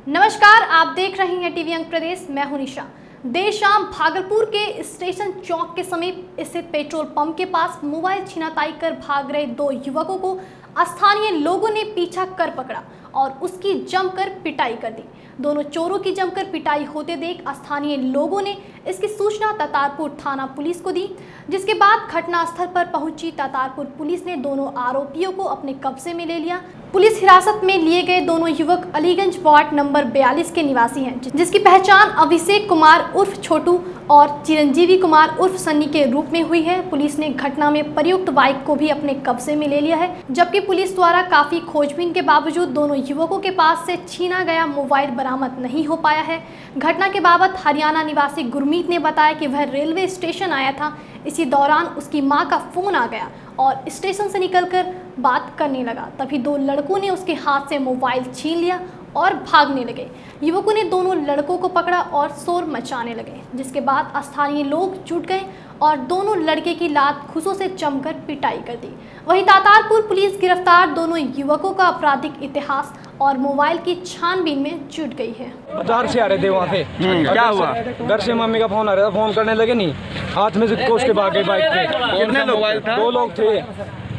नमस्कार, आप देख रहे हैं टीवी अंक प्रदेश। मैं हूं निशा। देर शाम भागलपुर के स्टेशन चौक के समीप स्थित पेट्रोल पंप के पास मोबाइल छीनाताई कर भाग रहे दो युवकों को स्थानीय लोगों ने पीछा कर पकड़ा और उसकी जमकर पिटाई कर दी। दोनों चोरों की जमकर पिटाई होते देख स्थानीय लोगों ने इसकी सूचना तातारपुर थाना पुलिस को दी, जिसके बाद घटनास्थल पर पहुंची तातारपुर पुलिस ने दोनों आरोपियों को अपने कब्जे में ले लिया। पुलिस हिरासत में लिए गए दोनों युवक अलीगंज वार्ड नंबर 42 के निवासी हैं, जिसकी पहचान अभिषेक कुमार उर्फ छोटू और चिरंजीवी कुमार उर्फ सन्नी के रूप में हुई है। पुलिस ने घटना में प्रयुक्त बाइक को भी अपने कब्जे में ले लिया है, जबकि पुलिस द्वारा काफी खोजबीन के बावजूद दोनों युवकों के पास से छीना गया मोबाइल बरामद नहीं हो पाया है। घटना के बाबत हरियाणा निवासी गुरमीत ने बताया कि वह रेलवे स्टेशन आया था। इसी दौरान उसकी मां का फोन आ गया और स्टेशन से निकलकर बात करने लगा। तभी दो लड़कों ने उसके हाथ से मोबाइल छीन लिया और भागने लगे। युवकों ने दोनों लड़कों को पकड़ा और शोर मचाने लगे, जिसके बाद स्थानीय लोग जुट गए और दोनों लड़के की लात घूंसों से जमकर पिटाई कर दी। वहीं तातारपुर पुलिस गिरफ्तार दोनों युवकों का आपराधिक इतिहास और मोबाइल की छानबीन में जुट गई है। बाजार से आ रहे थे वहाँ से। क्या हुआ? घर से मम्मी का फोन आ रहा था, फोन करने लगे नहीं, हाथ में से कोस के भागे बाइक पे। कितने लोग? मोबाइल था? 2 लोग थे।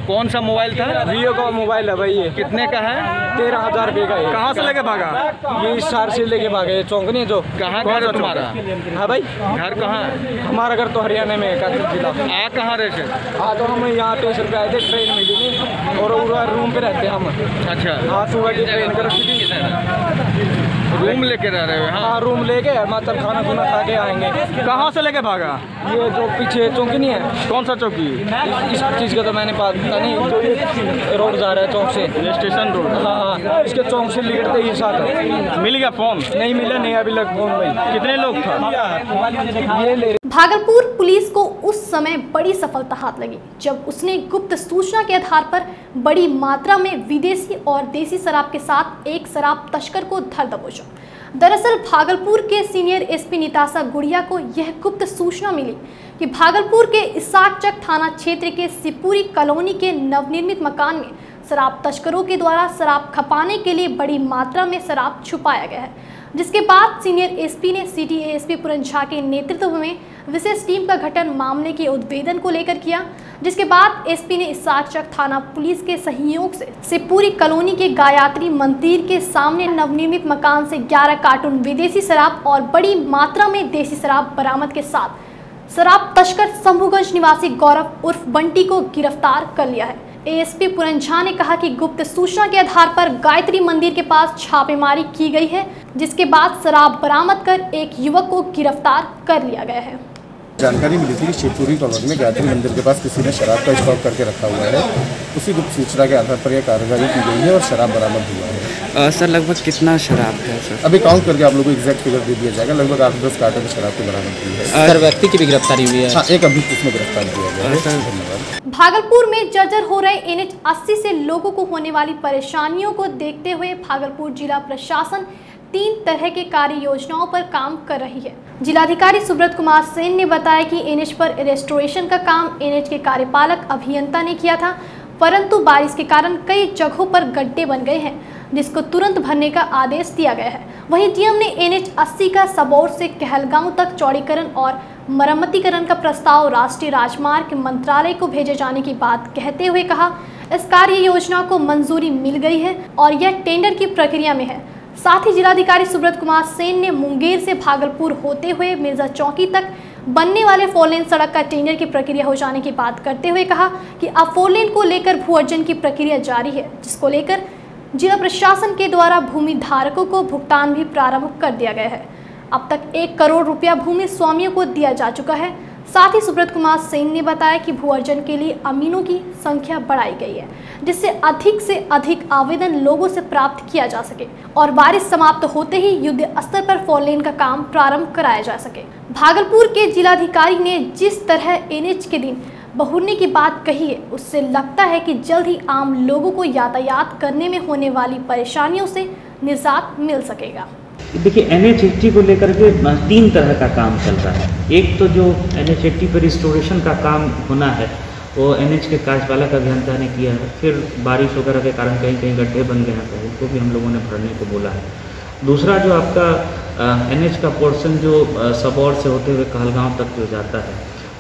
कौन सा मोबाइल था? जियो का मोबाइल है भाई। ये कितने का है? 13,000 रुपये का है। कहाँ से लेके भागा? ये इस शहर से लेके भागे। चौक नहीं जो। कहाँ घर है तुम्हारा? हाँ भाई, घर कहाँ है? हमारा घर तो हरियाणा में है, कानपुर जिला। आ कहाँ रहे थे? तो हम यहाँ स्टेशन पे आए थे, ट्रेन मिली नहीं और रूम पे रहते हम। अच्छा, हाँ, सुबह की ट्रेन कर रूम लेके रह रहे हो? हाँ, रूम लेके मतलब खाना खुना खा के आएंगे। कहाँ से लेके भागा? ये जो पीछे चौकी नहीं है। कौन सा चौकी? इस चीज़ का तो मैंने पता नहीं। तो ये रोड जा रहा है चौक से, स्टेशन रोड। हाँ, इसके चौक से लिखते ही साथ। मिल गया फोन? नहीं मिला, नहीं अभी लग फोन भाई। कितने लोग था? ये ले। भागलपुर पुलिस को उस समय बड़ी सफलता हाथ लगी जब उसने गुप्त सूचना के आधार पर बड़ी मात्रा में विदेशी और देसी शराब के साथ एक शराब तस्कर को धर दबोचा। दरअसल भागलपुर के सीनियर एसपी निताशा गुड़िया को यह गुप्त सूचना मिली कि भागलपुर के इसाकचक थाना क्षेत्र के सिपुरी कॉलोनी के नवनिर्मित मकान में शराब तस्करों के द्वारा शराब खपाने के लिए बड़ी मात्रा में शराब छुपाया गया है। जिसके बाद सीनियर एसपी ने सिटी एएसपी पुरंझा के नेतृत्व में विशेष टीम का गठन मामले के उद्भेदन को लेकर किया, जिसके बाद एसपी ने इसाकचक थाना पुलिस के सहयोग से सिपुरी कॉलोनी के गायत्री मंदिर के सामने नवनिर्मित मकान से 11 कार्टून विदेशी शराब और बड़ी मात्रा में देसी शराब बरामद के साथ शराब तस्कर शंभुगंज निवासी गौरव उर्फ बंटी को गिरफ्तार कर लिया है। एएसपी पुरंझा ने कहा कि गुप्त सूचना के आधार पर गायत्री मंदिर के पास छापेमारी की गई है, जिसके बाद शराब बरामद कर एक युवक को गिरफ्तार कर लिया गया है। जानकारी मिली थी कि शिवपुरी कॉलोनी में गायत्री मंदिर के पास किसी ने शराब का स्टॉक करके रखा हुआ है। उसी गुप्त सूचना के आधार पर यह कार्रवाई की गई है और शराब बरामद हुआ है। सर, लगभग कितना शराब है सर? अभी काउंट करके आप लोगों को एग्जैक्ट फिगर दे दिया जाएगा। लगभग 8-10 कार्टन शराब की बरामद हुई है। सर, व्यक्ति की भी गिरफ्तारी हुई है? हाँ, एक अभियुक्त इसमें गिरफ्तार किया गया है। धन्यवाद। भागलपुर में जर्जर हो रहे NH 80 से लोगों को होने वाली परेशानियों को देखते हुए भागलपुर जिला प्रशासन 3 तरह के कार्य योजनाओं पर काम कर रही है। जिलाधिकारी सुब्रत कुमार सेन ने बताया कि NH पर रेस्टोरेशन का काम NH के कार्यपालक अभियंता ने किया था, परंतु बारिश के कारण कई जगहों पर गड्ढे बन गए हैं, जिसको तुरंत भरने का आदेश दिया गया है। वहीं डीएम ने NH 80 का सबौर से कहलगांव तक चौड़ीकरण और मरम्मतीकरण का प्रस्ताव राष्ट्रीय राजमार्ग मंत्रालय को भेजे जाने की बात कहते हुए कहा, इस कार्य योजना को मंजूरी मिल गई है और यह टेंडर की प्रक्रिया में है। साथ ही जिलाधिकारी सुब्रत कुमार सेन ने मुंगेर से भागलपुर होते हुए मिर्जा चौकी तक बनने वाले 4 लेन सड़क का टेंडर की प्रक्रिया हो जाने की बात करते हुए कहा कि अब 4 लेन को लेकर भू अर्जन की प्रक्रिया जारी है, जिसको लेकर जिला प्रशासन के द्वारा भूमि धारकों को भुगतान भी प्रारंभ कर दिया गया है। अब तक 1 करोड़ रुपया भूमि स्वामियों को दिया जा चुका है। साथ ही सुब्रत कुमार सेन ने बताया कि भू अर्जन के लिए अमीनों की संख्या बढ़ाई गई है, जिससे अधिक आवेदन लोगों से प्राप्त किया जा सके और बारिश समाप्त होते ही युद्ध स्तर पर 4 लेन का काम प्रारंभ कराया जा सके। भागलपुर के जिलाधिकारी ने जिस तरह NH के दिन बहुरने की बात कही है, उससे लगता है कि जल्द ही आम लोगों को यातायात करने में होने वाली परेशानियों से निजात मिल सकेगा। देखिए, NH 80 को लेकर के 3 तरह का काम चल रहा है। एक तो जो NH 80 पर रिस्टोरेशन का काम होना है वो NH के कार्यपालक अभियंता ने किया है। फिर बारिश वगैरह के कारण कहीं कहीं गड्ढे बन गए हैं, तो उनको भी हम लोगों ने भरने को बोला है। दूसरा जो आपका NH का पोर्शन जो सबौर से होते हुए कहलगांव तक जो जाता है,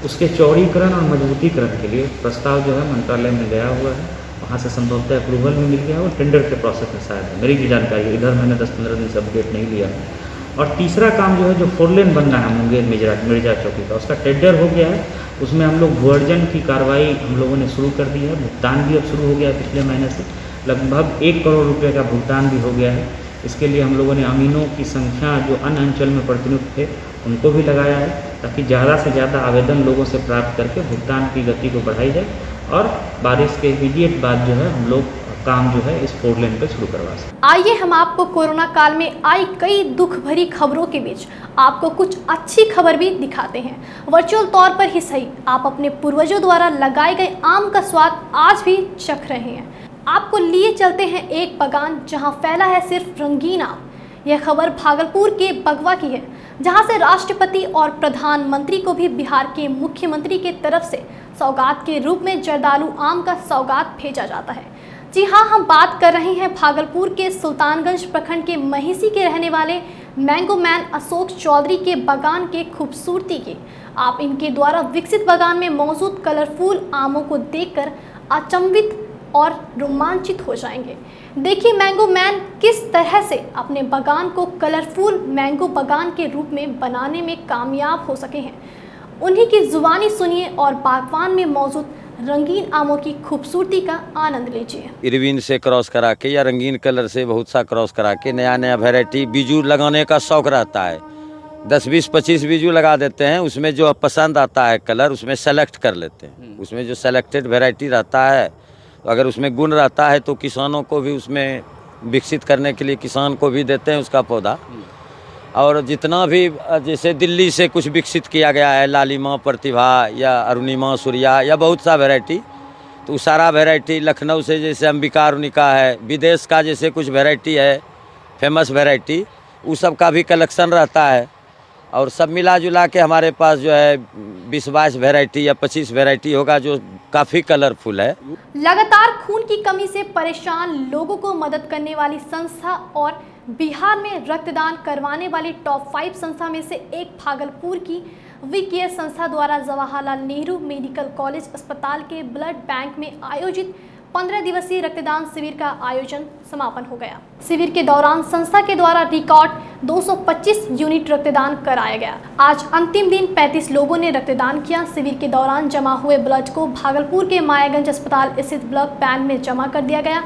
उसके चौड़ीकरण और मजबूतीकरण के लिए प्रस्ताव जो है मंत्रालय में गया हुआ है। वहाँ से संभवतः अप्रूवल में मिल गया और टेंडर के प्रोसेस में शायद है, मेरी जो जानकारी है। इधर मैंने 10-15 दिन से अपडेट नहीं लिया है। और तीसरा काम जो है, जो 4 लेन बनना है मुंगेर मिर्जा चौकी का, उसका टेंडर हो गया है। उसमें हम लोग भूअर्जन की कार्रवाई हम लोगों ने शुरू कर दी है। भुगतान भी अब शुरू हो गया है पिछले महीने से। लगभग 1 करोड़ रुपये का भुगतान भी हो गया है। इसके लिए हम लोगों ने अमीनों की संख्या जो अन्य अंचल में प्रतिनियुक्त थे उनको भी लगाया है, ताकि ज़्यादा से ज़्यादा आवेदन लोगों से प्राप्त करके भुगतान की गति को बढ़ाई जाए और बारिश के इमीडिएट बाद जो है हम लोग काम जो है इस 4 लेन पे शुरू करवा सकें। आइए हम आपको कोरोना काल में आई कई दुख भरी खबरों के बीच आपको कुछ अच्छी खबर भी दिखाते हैं। वर्चुअल तौर पर ही सही, आप अपने पूर्वजों द्वारा लगाए गए आम का स्वाद आज भी चख रहे हैं। आपको लिए चलते हैं एक बागान जहां फैला है सिर्फ रंगीन आम। यह खबर भागलपुर के बगवा की है, जहां से राष्ट्रपति और प्रधानमंत्री को भी बिहार के मुख्यमंत्री के तरफ से सौगात के रूप में जर्दालू आम का सौगात भेजा जाता है। जी हाँ, हम बात कर रहे हैं भागलपुर के सुल्तानगंज प्रखंड के महिसी के रहने वाले मैंगो मैन अशोक चौधरी के बागान के खूबसूरती की। आप इनके द्वारा विकसित बागान में मौजूद कलरफुल आमों को देखकर अचंभित और रोमांचित हो जाएंगे। देखिए मैंगो मैन किस तरह से अपने बागान को कलरफुल मैंगो बागान के रूप में बनाने में कामयाब हो सके हैं। उन्हीं की जुबानी सुनिए और बागवान में मौजूद रंगीन आमों की खूबसूरती का आनंद लीजिए। इरविन से क्रॉस करा के या रंगीन कलर से बहुत सा क्रॉस करा के नया नया वैरायटी बीजू लगाने का शौक रहता है। 10, 20, 25 बीजू लगा देते हैं। उसमें जो पसंद आता है कलर उसमें सेलेक्ट कर लेते हैं। उसमें जो सेलेक्टेड वैरायटी रहता है, अगर उसमें गुण रहता है तो किसानों को भी उसमें विकसित करने के लिए किसान को भी देते हैं उसका पौधा। और जितना भी जैसे दिल्ली से कुछ विकसित किया गया है, लालिमा, प्रतिभा या अरुणिमा, सूर्या या बहुत सा वैरायटी, तो सारा वैरायटी लखनऊ से जैसे अंबिका अरुणिका है, विदेश का जैसे कुछ वैरायटी है फेमस वैरायटी, वो सब का भी कलेक्शन रहता है। और सब मिला जुला के हमारे पास जो है 20-22 वैरायटी या 25 वैरायटी होगा जो काफ़ी कलरफुल है। लगातार खून की कमी से परेशान लोगों को मदद करने वाली संस्था और बिहार में रक्तदान करवाने वाली टॉप 5 संस्था में से एक भागलपुर की वी केयर संस्था द्वारा जवाहरलाल नेहरू मेडिकल कॉलेज अस्पताल के ब्लड बैंक में आयोजित 15 दिवसीय रक्तदान शिविर का आयोजन समापन हो गया। शिविर के दौरान संस्था के द्वारा रिकॉर्ड 225 यूनिट रक्तदान कराया गया। आज अंतिम दिन 35 लोगों ने रक्तदान किया। शिविर के दौरान जमा हुए ब्लड को भागलपुर के मायागंज अस्पताल स्थित ब्लड बैंक में जमा कर दिया गया।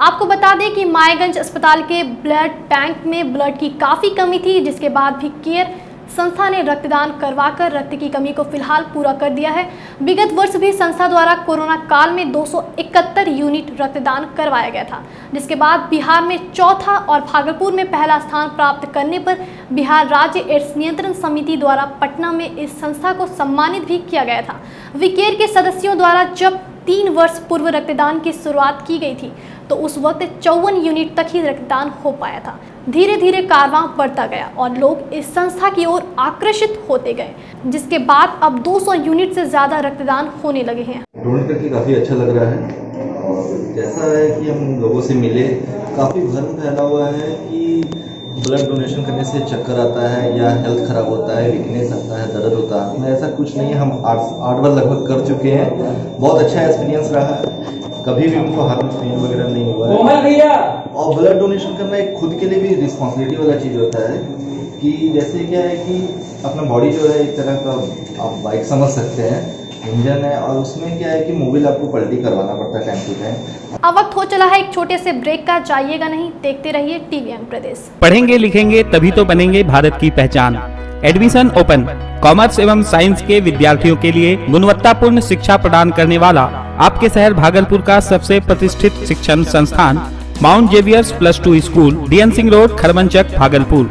आपको बता दें कि मायागंज अस्पताल के ब्लड बैंक में ब्लड की काफ़ी कमी थी, जिसके बाद भी केयर संस्था ने रक्तदान करवाकर रक्त की कमी को फिलहाल पूरा कर दिया है। विगत वर्ष भी संस्था द्वारा कोरोना काल में 271 यूनिट रक्तदान करवाया गया था, जिसके बाद बिहार में चौथा और भागलपुर में पहला स्थान प्राप्त करने पर बिहार राज्य एड्स नियंत्रण समिति द्वारा पटना में इस संस्था को सम्मानित भी किया गया था। विकेयर के सदस्यों द्वारा जब 3 वर्ष पूर्व रक्तदान की शुरुआत की गई थी तो उस वक्त 54 यूनिट तक ही रक्तदान हो पाया था। धीरे धीरे कारवां बढ़ता गया और लोग इस संस्था की ओर आकर्षित होते गए, जिसके बाद अब 200 यूनिट से ज़्यादा रक्तदान होने लगे हैं। डोनेट करके काफ़ी अच्छा लग रहा है और जैसा है कि हम लोगों से मिले, काफ़ी भ्रम फैला हुआ है कि ब्लड डोनेशन करने से चक्कर आता है या हेल्थ ख़राब होता है, वीकनेस आता है, दर्द होता है। ऐसा कुछ नहीं है। हम 8 बार लगभग कर चुके हैं। बहुत अच्छा एक्सपीरियंस रहा है। कभी भी उनको हाथ में पेन वगैरह नहीं हुआ है। और ब्लड डोनेशन करना एक खुद के लिए भी रिस्पॉन्सिबिलिटी वाला चीज़ होता है कि जैसे क्या है कि अपना बॉडी जो है एक तरह का आप बाइक समझ सकते हैं, इंजन है, और उसमें क्या है कि मोबिल आपको पलटी करवाना पड़ता है टाइम टू टाइम। अब वक्त हो चला है एक छोटे से ब्रेक का, जाइएगा नहीं, देखते रहिए टीवी यंग प्रदेश। पढ़ेंगे लिखेंगे तभी तो बनेंगे भारत की पहचान। Admission open. कॉमर्स एवं साइंस के विद्यार्थियों के लिए गुणवत्तापूर्ण शिक्षा प्रदान करने वाला आपके शहर भागलपुर का सबसे प्रतिष्ठित शिक्षण संस्थान mount Xavier's +2 school, DN Singh road, Kharmanchak, Bhagalpur.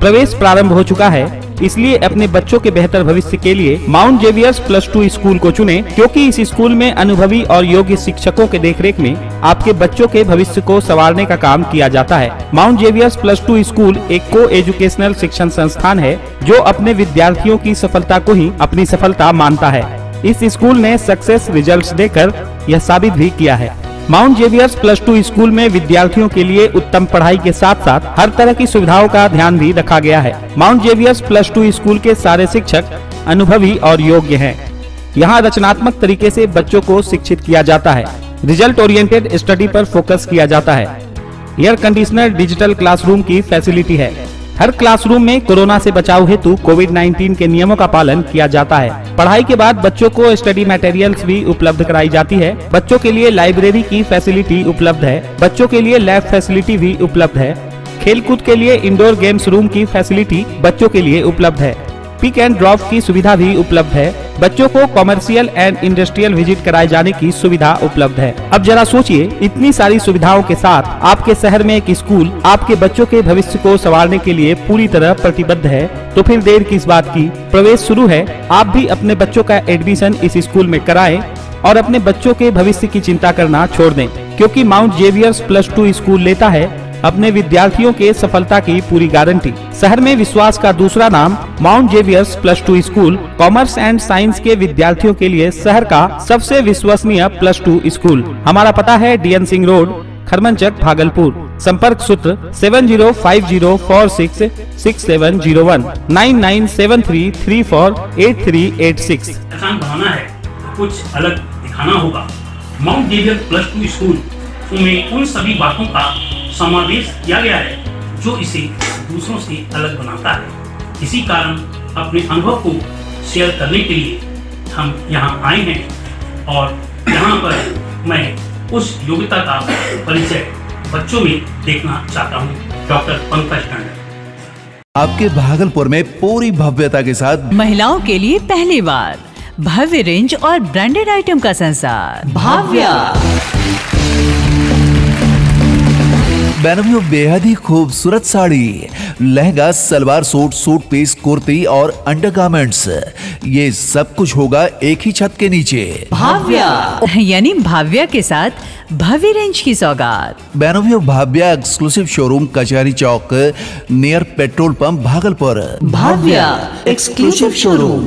प्रवेश प्रारंभ हो चुका है, इसलिए अपने बच्चों के बेहतर भविष्य के लिए माउंट जेवियर्स +2 स्कूल को चुनें, क्योंकि इस स्कूल में अनुभवी और योग्य शिक्षकों के देखरेख में आपके बच्चों के भविष्य को संवारने का काम किया जाता है। माउंट जेवियर्स +2 स्कूल एक को एजुकेशनल शिक्षण संस्थान है जो अपने विद्यार्थियों की सफलता को ही अपनी सफलता मानता है। इस स्कूल ने सक्सेस रिजल्ट्स देकर यह साबित भी किया है। माउंट जेवियर्स +2 स्कूल में विद्यार्थियों के लिए उत्तम पढ़ाई के साथ साथ हर तरह की सुविधाओं का ध्यान भी रखा गया है। माउंट जेवियर्स +2 स्कूल के सारे शिक्षक अनुभवी और योग्य हैं। यहाँ रचनात्मक तरीके से बच्चों को शिक्षित किया जाता है। रिजल्ट ओरिएंटेड स्टडी पर फोकस किया जाता है। एयर कंडीशनर डिजिटल क्लासरूम की फैसिलिटी है। हर क्लासरूम में कोरोना से बचाव हेतु कोविड-19 के नियमों का पालन किया जाता है। पढ़ाई के बाद बच्चों को स्टडी मटेरियल्स भी उपलब्ध कराई जाती है। बच्चों के लिए लाइब्रेरी की फैसिलिटी उपलब्ध है। बच्चों के लिए लैब फैसिलिटी भी उपलब्ध है। खेलकूद के लिए इंडोर गेम्स रूम की फैसिलिटी बच्चों के लिए उपलब्ध है। पिक एंड ड्रॉप की सुविधा भी उपलब्ध है। बच्चों को कॉमर्शियल एंड इंडस्ट्रियल विजिट कराए जाने की सुविधा उपलब्ध है। अब जरा सोचिए, इतनी सारी सुविधाओं के साथ आपके शहर में एक स्कूल आपके बच्चों के भविष्य को संवारने के लिए पूरी तरह प्रतिबद्ध है, तो फिर देर किस बात की। प्रवेश शुरू है। आप भी अपने बच्चों का एडमिशन इस स्कूल में कराएं और अपने बच्चों के भविष्य की चिंता करना छोड़ दें, क्योंकि माउंट जेवियर्स +2 स्कूल लेता है अपने विद्यार्थियों के सफलता की पूरी गारंटी। शहर में विश्वास का दूसरा नाम mount Xavier's +2 school commerce and science के विद्यार्थियों के लिए शहर का सबसे विश्वसनीय +2 स्कूल। हमारा पता है DN सिंह रोड, खरमनचक, भागलपुर। संपर्क सूत्र 7050466701 9973348386। पहचान बनाना है तो कुछ अलग दिखाना होगा। माउंट जेवियर्स +2 स्कूल में उन सभी बातों का समावेश किया गया है जो इसे दूसरों से अलग बनाता है। इसी कारण अपने अनुभव को शेयर करने के लिए हम यहाँ आए हैं और यहाँ पर मैं उस योग्यता का परिचय बच्चों में देखना चाहता हूँ। डॉक्टर पंकज टंडन। आपके भागलपुर में पूरी भव्यता के साथ महिलाओं के लिए पहली बार भव्य रेंज और ब्रांडेड आइटम का संसार भव्य। बेनवियों बेहद ही खूबसूरत sari, lehenga, salwar suit, suit piece, kurti और अंडरगारमेंट्स, ये सब कुछ होगा एक ही छत के नीचे। भाव्या यानी भाव्या के साथ भव्य रेंज की सौगात। बेनवियों Bhavya exclusive showroom Kachahri Chowk near petrol pump Bhagalpur. Bhavya exclusive showroom.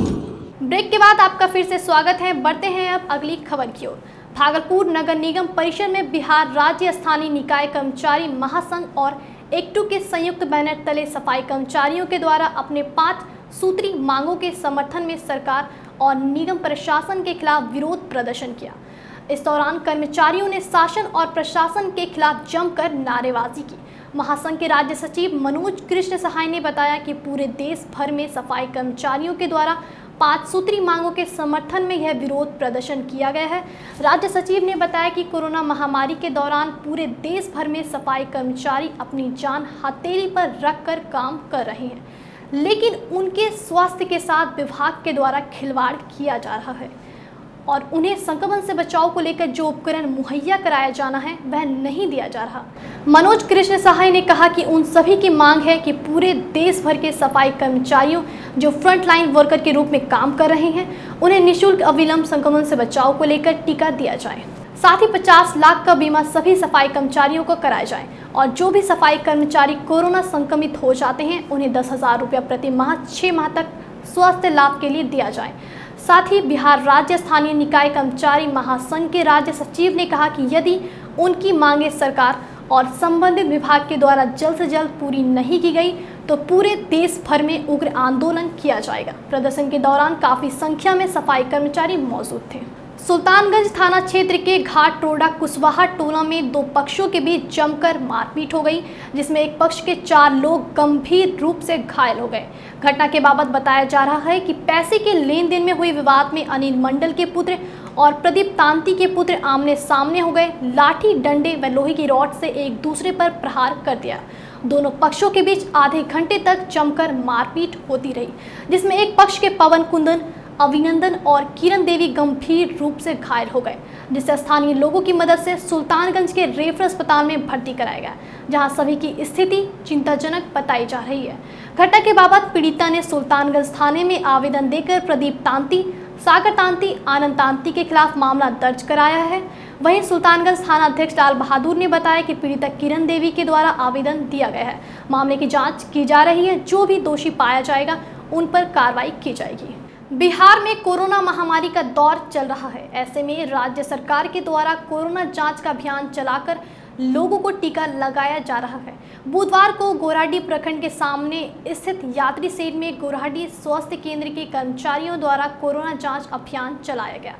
Break के बाद आपका फिर से स्वागत है। बढ़ते हैं अब अगली खबर की ओर। भागलपुर नगर निगम परिषद में बिहार राज्य स्थानीय निकाय कर्मचारी महासंघ और एक्टू के संयुक्त बैनर तले सफाई कर्मचारियों के द्वारा अपने 5 सूत्री मांगों के समर्थन में सरकार और निगम प्रशासन के खिलाफ विरोध प्रदर्शन किया। इस दौरान कर्मचारियों ने शासन और प्रशासन के खिलाफ जमकर नारेबाजी की। महासंघ के राज्य सचिव मनोज कृष्ण सहाय ने बताया कि पूरे देश भर में सफाई कर्मचारियों के द्वारा 5 सूत्री मांगों के समर्थन में यह विरोध प्रदर्शन किया गया है। राज्य सचिव ने बताया कि कोरोना महामारी के दौरान पूरे देश भर में सफाई कर्मचारी अपनी जान हथेली पर रखकर काम कर रहे हैं, लेकिन उनके स्वास्थ्य के साथ विभाग के द्वारा खिलवाड़ किया जा रहा है और उन्हें संक्रमण से बचाव को लेकर जो उपकरण मुहैया कराया जाना है वह नहीं दिया जा रहा। मनोज कृष्ण सहाय ने कहा कि उन सभी की मांग है कि पूरे देश भर के सफाई कर्मचारियों जो फ्रंटलाइन वर्कर के रूप में काम कर रहे हैं, उन्हें निःशुल्क अविलंब संक्रमण से बचाव को लेकर टीका दिया जाए। साथ ही 50 लाख का बीमा सभी सफाई कर्मचारियों को कराया जाए और जो भी सफाई कर्मचारी कोरोना संक्रमित हो जाते हैं उन्हें 10,000 रुपया प्रति माह 6 माह तक स्वास्थ्य लाभ के लिए दिया जाए। साथ ही बिहार राज्य स्थानीय निकाय कर्मचारी महासंघ के राज्य सचिव ने कहा कि यदि उनकी मांगे सरकार और संबंधित विभाग के द्वारा जल्द से जल्द पूरी नहीं की गई तो पूरे देश भर में उग्र आंदोलन किया जाएगा। प्रदर्शन के दौरान काफी संख्या में सफाई कर्मचारी मौजूद थे। सुल्तानगंज थाना क्षेत्र के घाट टोडा कुशवाहा टोला में 2 पक्षों के बीच जमकर मारपीट हो गई, जिसमें एक पक्ष के 4 लोग गंभीर रूप से घायल हो गए। घटना के बाबत बताया जा रहा है कि पैसे के लेन देन में हुए विवाद में अनिल मंडल के पुत्र और प्रदीप तांती के पुत्र आमने सामने हो गए। लाठी, डंडे व लोहे की रॉड से एक दूसरे पर प्रहार कर दिया। दोनों पक्षों के बीच आधे घंटे तक जमकर मारपीट होती रही, जिसमें एक पक्ष के पवन कुंदन, अभिनंदन और किरण देवी गंभीर रूप से घायल हो गए, जिसे स्थानीय लोगों की मदद से सुल्तानगंज के रेफरल अस्पताल में भर्ती कराया गया, जहां सभी की स्थिति चिंताजनक बताई जा रही है। घटना के बाबत पीड़िता ने सुल्तानगंज थाने में आवेदन देकर प्रदीप तांती, सागर तांती, आनंद तांती के खिलाफ मामला दर्ज कराया है। वहीं सुल्तानगंज थाना अध्यक्ष लाल बहादुर ने बताया कि पीड़िता किरण देवी के द्वारा आवेदन दिया गया है। मामले की जाँच की जा रही है। जो भी दोषी पाया जाएगा उन पर कार्रवाई की जाएगी। बिहार में कोरोना महामारी का दौर चल रहा है। ऐसे में राज्य सरकार के द्वारा कोरोना जांच का अभियान चलाकर लोगों को टीका लगाया जा रहा है। बुधवार को गोराडीह प्रखंड के सामने स्थित यात्री शेड में गोराडीह स्वास्थ्य केंद्र के कर्मचारियों द्वारा कोरोना जांच अभियान चलाया गया,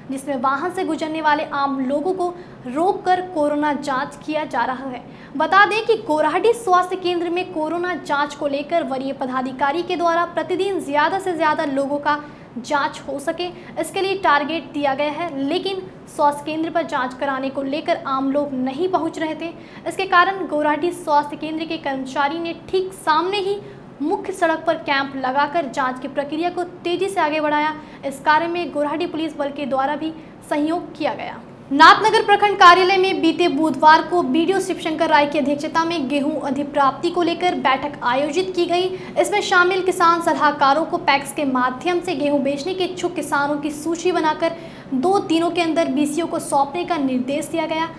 जिसमें वाहन से गुजरने वाले आम लोगों को रोककर कोरोना जांच किया जा रहा है। बता दें कि गोराडीह स्वास्थ्य केंद्र में कोरोना जांच को लेकर वरीय पदाधिकारी के द्वारा प्रतिदिन ज़्यादा से ज़्यादा लोगों का जांच हो सके, इसके लिए टारगेट दिया गया है। लेकिन स्वास्थ्य केंद्र पर जांच कराने को लेकर आम लोग नहीं पहुंच रहे थे। इसके कारण गोराडीह स्वास्थ्य केंद्र के कर्मचारी ने ठीक सामने ही मुख्य सड़क पर कैंप लगाकर जांच की प्रक्रिया को तेजी से आगे बढ़ाया। इस कार्य में गोराडीह पुलिस बल के द्वारा भी सहयोग किया गया। नाथनगर प्रखंड कार्यालय में बीते बुधवार को बीडीओ शिवशंकर राय की अध्यक्षता में गेहूं अधिप्राप्ति को लेकर बैठक आयोजित की गई। इसमें शामिल किसान सलाहकारों को पैक्स के माध्यम से गेहूं बेचने के इच्छुक किसानों की सूची बनाकर 2 दिनों के अंदर बीसीओ को सौंपने का निर्देश दिया गया।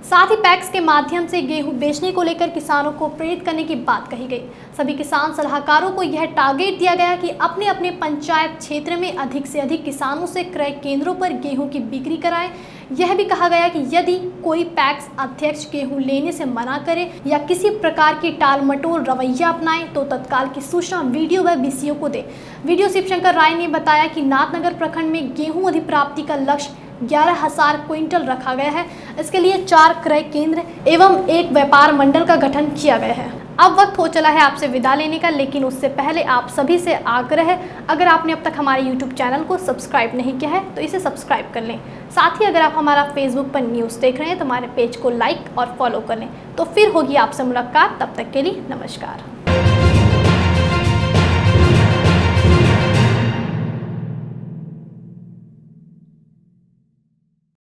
साथ ही पैक्स के माध्यम से गेहूं बेचने को लेकर किसानों को प्रेरित करने की बात कही गई। सभी किसान सलाहकारों को यह टारगेट दिया गया कि अपने अपने पंचायत क्षेत्र में अधिक से अधिक किसानों से क्रय केंद्रों पर गेहूं की बिक्री कराएं। यह भी कहा गया कि यदि कोई पैक्स अध्यक्ष गेहूं लेने से मना करे या किसी प्रकार की टाल मटोल रवैया अपनाए तो तत्काल की सूचना वीडियो व बीसीओ को दे। वीडियो शिवशंकर राय ने बताया कि नाथनगर प्रखंड में गेहूं अधिप्राप्ति का लक्ष्य 11,000 क्विंटल रखा गया है। इसके लिए 4 क्रय केंद्र एवं 1 व्यापार मंडल का गठन किया गया है। अब वक्त हो चला है आपसे विदा लेने का, लेकिन उससे पहले आप सभी से आग्रह है, अगर आपने अब तक हमारे YouTube चैनल को सब्सक्राइब नहीं किया है तो इसे सब्सक्राइब कर लें। साथ ही अगर आप हमारा Facebook पर न्यूज़ देख रहे हैं तो हमारे पेज को लाइक और फॉलो कर लें। तो फिर होगी आपसे मुलाकात, तब तक के लिए नमस्कार।